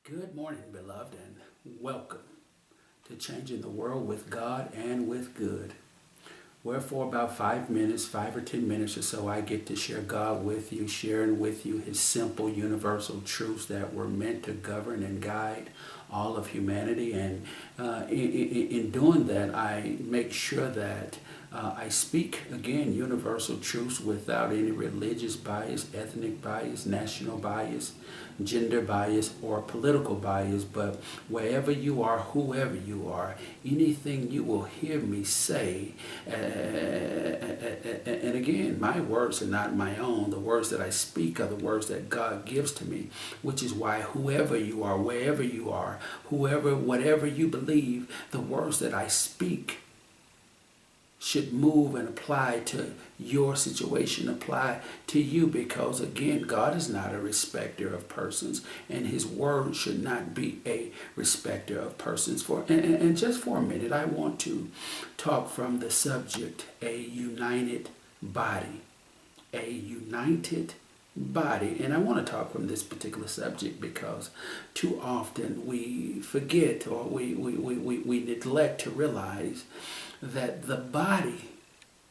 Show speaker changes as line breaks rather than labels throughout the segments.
Good morning, beloved, and welcome to Changing the World with God and with Good. Where for about 5 minutes, 5 or 10 minutes or so, I get to share God with you, sharing with you His simple, universal truths that were meant to govern and guide all of humanity. And in doing that, I make sure that I speak, again, universal truths without any religious bias, ethnic bias, national bias, gender bias, or political bias. But wherever you are, whoever you are, anything you will hear me say, and again, my words are not my own. The words that I speak are the words that God gives to me, which is why whoever you are, wherever you are, whoever, whatever you believe, the words that I speak should move and apply to your situation, apply to you, because again, God is not a respecter of persons, and His word should not be a respecter of persons. And just for a minute, I want to talk from the subject, a united body. A united body. And I want to talk from this particular subject because too often we forget, or we neglect to realize that the body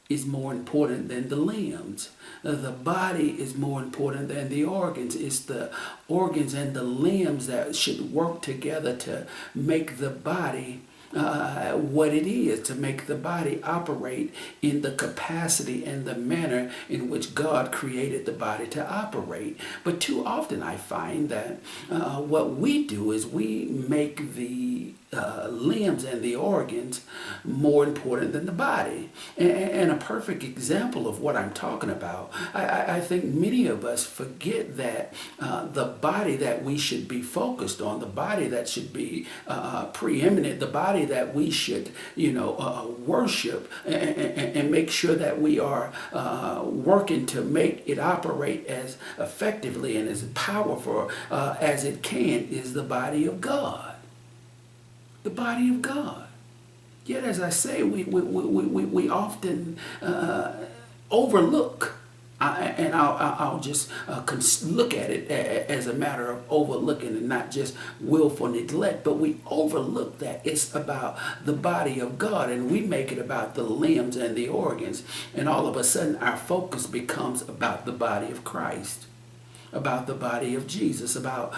is more important than the limbs. The body is more important than the organs. It's the organs and the limbs that should work together to make the body what it is, to make the body operate in the capacity and the manner in which God created the body to operate. But too often I find that what we do is we make the limbs and the organs more important than the body. And a perfect example of what I'm talking about, I think many of us forget that the body that we should be focused on, the body that should be preeminent, the body that we should, worship and make sure that we are working to make it operate as effectively and as powerful as it can, is the body of God. The body of God. Yet, as I say, we often overlook, and I'll just look at it as a matter of overlooking and not just willful neglect, but we overlook that it's about the body of God, and we make it about the limbs and the organs, and all of a sudden our focus becomes about the body of Christ, about the body of Jesus, about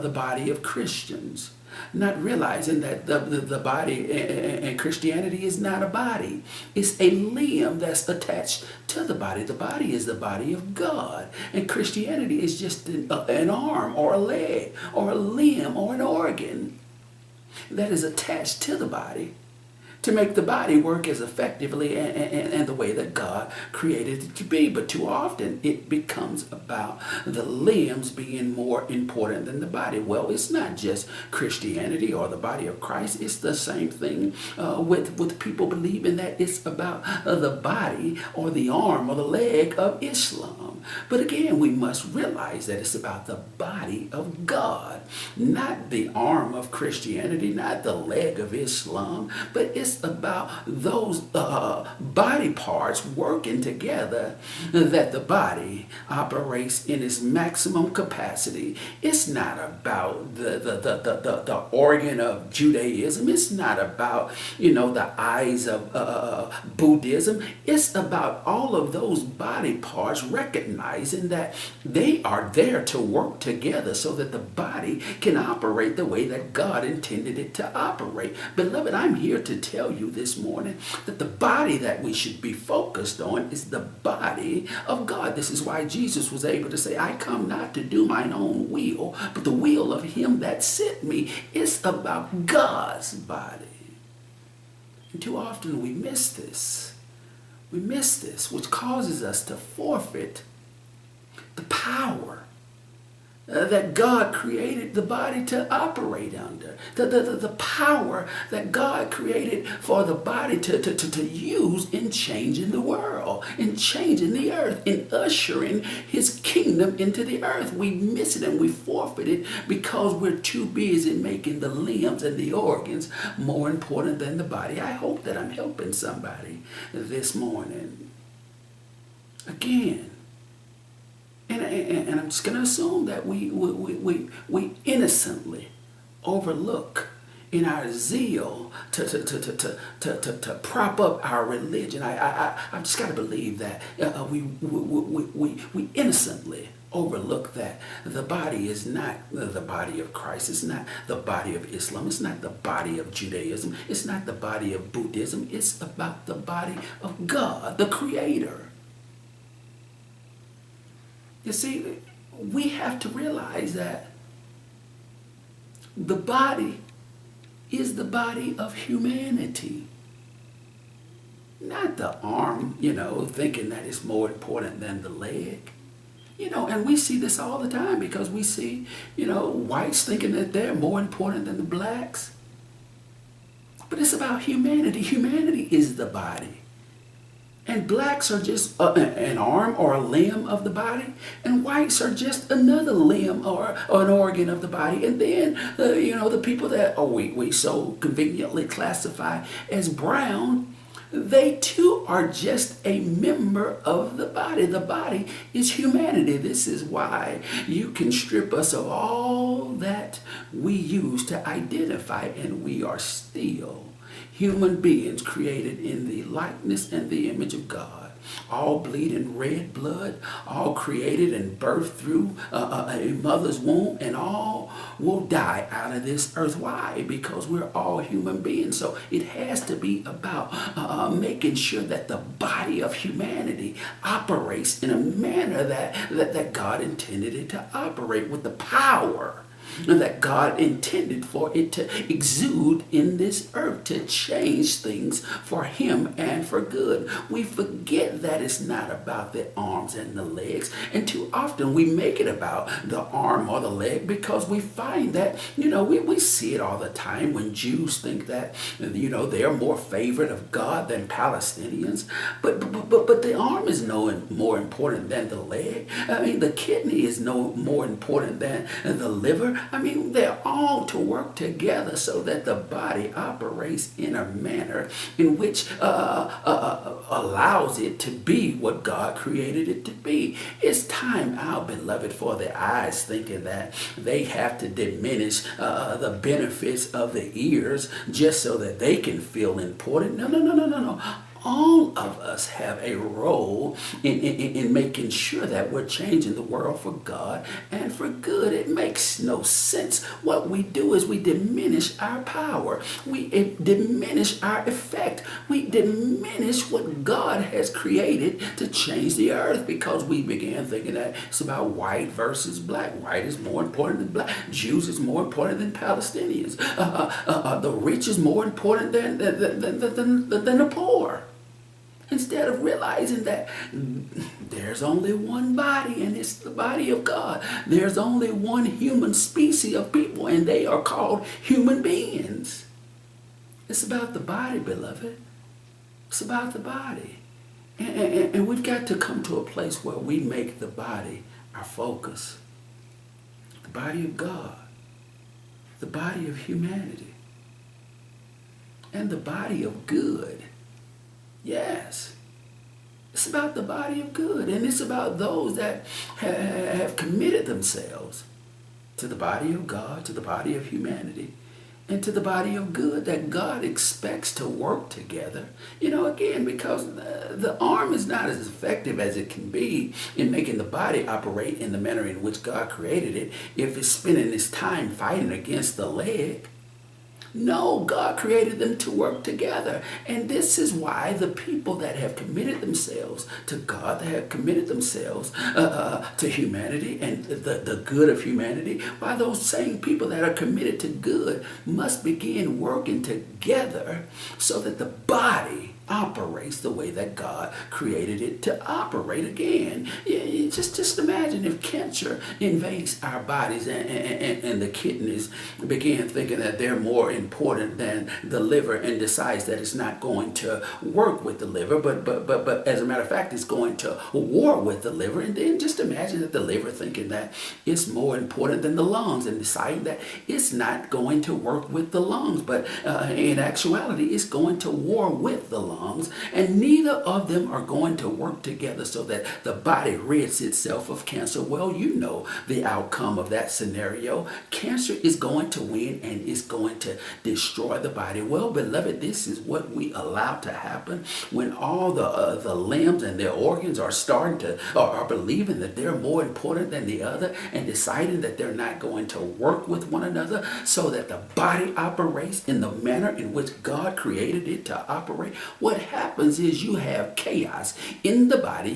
the body of Christians. Not realizing that the body and Christianity is not a body. It's a limb that's attached to the body. The body is the body of God. And Christianity is just an arm or a leg or a limb or an organ that is attached to the body to make the body work as effectively and the way that God created it to be. But too often it becomes about the limbs being more important than the body. Well, it's not just Christianity or the body of Christ. It's the same thing with people believing that it's about the body or the arm or the leg of Islam. But again, we must realize that it's about the body of God, not the arm of Christianity, not the leg of Islam, but it's about those body parts working together that the body operates in its maximum capacity. It's not about the organ of Judaism. It's not about, the eyes of Buddhism. It's about all of those body parts recognizing that they are there to work together so that the body can operate the way that God intended it to operate. Beloved, I'm here to tell you this morning that the body that we should be focused on is the body of God. This is why Jesus was able to say, I come not to do mine own will, but the will of him that sent me. It's about God's body. And too often we miss this. We miss this, which causes us to forfeit the power that God created the body to operate under. The power that God created for the body to use in changing the world, in changing the earth, in ushering his kingdom into the earth. We miss it and we forfeit it because we're too busy making the limbs and the organs more important than the body. I hope that I'm helping somebody this morning. Again, and I'm just going to assume that we innocently overlook in our zeal to prop up our religion. I just got to believe that we innocently overlook that the body is not the body of Christ. It's not the body of Islam. It's not the body of Judaism. It's not the body of Buddhism. It's about the body of God, the Creator. You see, we have to realize that the body is the body of humanity. Not the arm, thinking that it's more important than the leg. And we see this all the time because we see, whites thinking that they're more important than the blacks. But it's about humanity. Humanity is the body. And blacks are just an arm or a limb of the body, and whites are just another limb or an organ of the body. And then, the people that we so conveniently classify as brown, they too are just a member of the body. The body is humanity. This is why you can strip us of all that we use to identify, and we are still human beings created in the likeness and the image of God, all bleeding red blood, all created and birthed through a mother's womb, and all will die out of this earth. Why? Because we're all human beings. So it has to be about making sure that the body of humanity operates in a manner that God intended it to operate, with the power that God intended for it to exude in this earth, to change things for Him and for good. We forget that it's not about the arms and the legs, and too often we make it about the arm or the leg because we find that, we see it all the time when Jews think that, they're more favored of God than Palestinians. But the arm is no more important than the leg. I mean, the kidney is no more important than the liver. I mean, they're all to work together so that the body operates in a manner in which allows it to be what God created it to be. It's time out, beloved, for the eyes thinking that they have to diminish the benefits of the ears just so that they can feel important. No. All of us have a role in making sure that we're changing the world for God and for good. It makes no sense. What we do is we diminish our power. We diminish our effect. We diminish what God has created to change the earth because we began thinking that it's about white versus black. White is more important than black. Jews is more important than Palestinians. The rich is more important than the poor. Instead of realizing that there's only one body, and it's the body of God. There's only one human species of people, and they are called human beings. It's about the body, beloved. It's about the body. And we've got to come to a place where we make the body our focus. The body of God. The body of humanity. And the body of good. Yes. It's about the body of good, and it's about those that have committed themselves to the body of God, to the body of humanity, and to the body of good that God expects to work together. Again, because the arm is not as effective as it can be in making the body operate in the manner in which God created it if it's spending its time fighting against the leg. No, God created them to work together. And this is why the people that have committed themselves to God, that have committed themselves to humanity and the good of humanity, why those same people that are committed to good must begin working together so that the body operates the way that God created it to operate. Again, just imagine if cancer invades our bodies and the kidneys begin thinking that they're more important than the liver and decides that it's not going to work with the liver, but as a matter of fact, it's going to war with the liver. And then just imagine that the liver thinking that it's more important than the lungs and deciding that it's not going to work with the lungs, but in actuality, it's going to war with the lungs. lungs, and neither of them are going to work together so that the body rids itself of cancer. Well, you know the outcome of that scenario. Cancer is going to win and is going to destroy the body. Well, beloved, this is what we allow to happen when all the limbs and their organs are starting to, or are believing that they're more important than the other, and deciding that they're not going to work with one another so that the body operates in the manner in which God created it to operate. What happens is you have chaos in the body.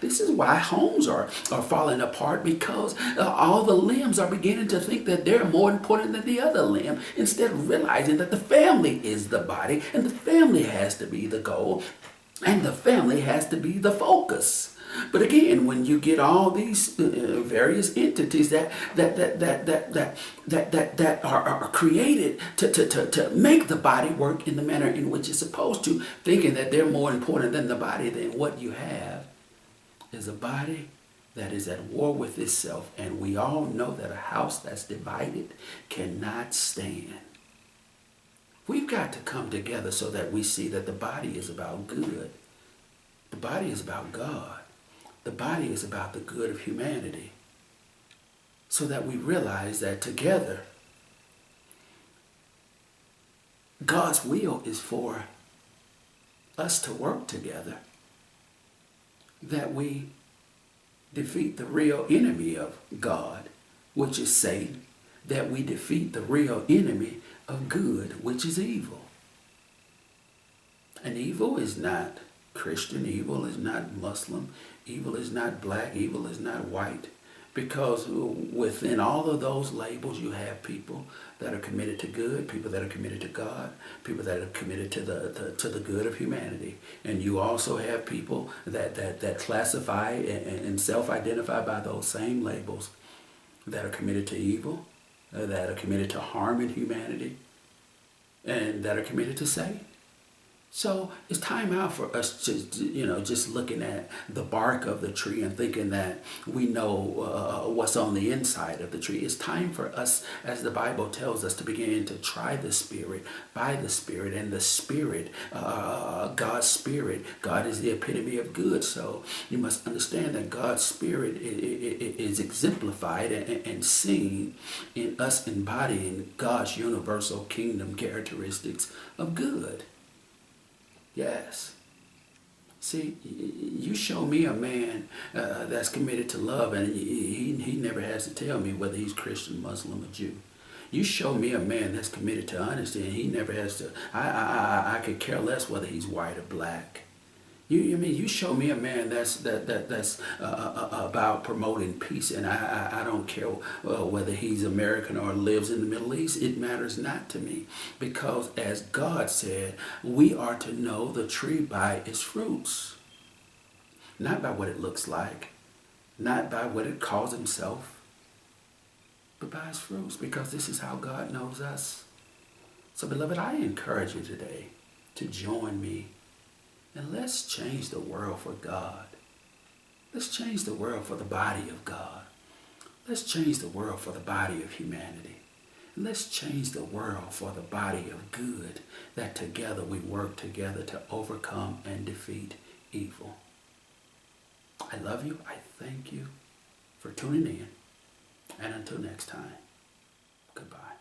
This is why homes are falling apart, because all the limbs are beginning to think that they're more important than the other limb, instead of realizing that the family is the body, and the family has to be the goal, and the family has to be the focus. But again, when you get all these various entities that are created to make the body work in the manner in which it's supposed to, thinking that they're more important than the body, then what you have is a body that is at war with itself. And we all know that a house that's divided cannot stand. We've got to come together so that we see that the body is about good. The body is about God. The body is about the good of humanity. So that we realize that together, God's will is for us to work together. That we defeat the real enemy of God, which is Satan. That we defeat the real enemy of good, which is evil. And evil is not Christian, evil is not Muslim, evil is not black, evil is not white. Because within all of those labels, you have people that are committed to good, people that are committed to God, people that are committed to the good of humanity. And you also have people that classify and self-identify by those same labels, that are committed to evil, that are committed to harming humanity, and that are committed to Satan. So it's time out for us to, just looking at the bark of the tree and thinking that we know what's on the inside of the tree. It's time for us, as the Bible tells us, to begin to try the Spirit by the Spirit. And the Spirit, God's Spirit, God is the epitome of good. So you must understand that God's Spirit is exemplified and seen in us embodying God's universal kingdom characteristics of good. Yes. See, you show me a man that's committed to love, and he never has to tell me whether he's Christian, Muslim, or Jew. You show me a man that's committed to honesty, and he never has to. I could care less whether he's white or black. You show me a man that's about promoting peace, and I don't care whether he's American or lives in the Middle East. It matters not to me, because as God said, we are to know the tree by its fruits, not by what it looks like, not by what it calls himself, but by its fruits, because this is how God knows us. So, beloved, I encourage you today to join me. And let's change the world for God. Let's change the world for the body of God. Let's change the world for the body of humanity. And let's change the world for the body of good, that together we work together to overcome and defeat evil. I love you. I thank you for tuning in. And until next time, goodbye.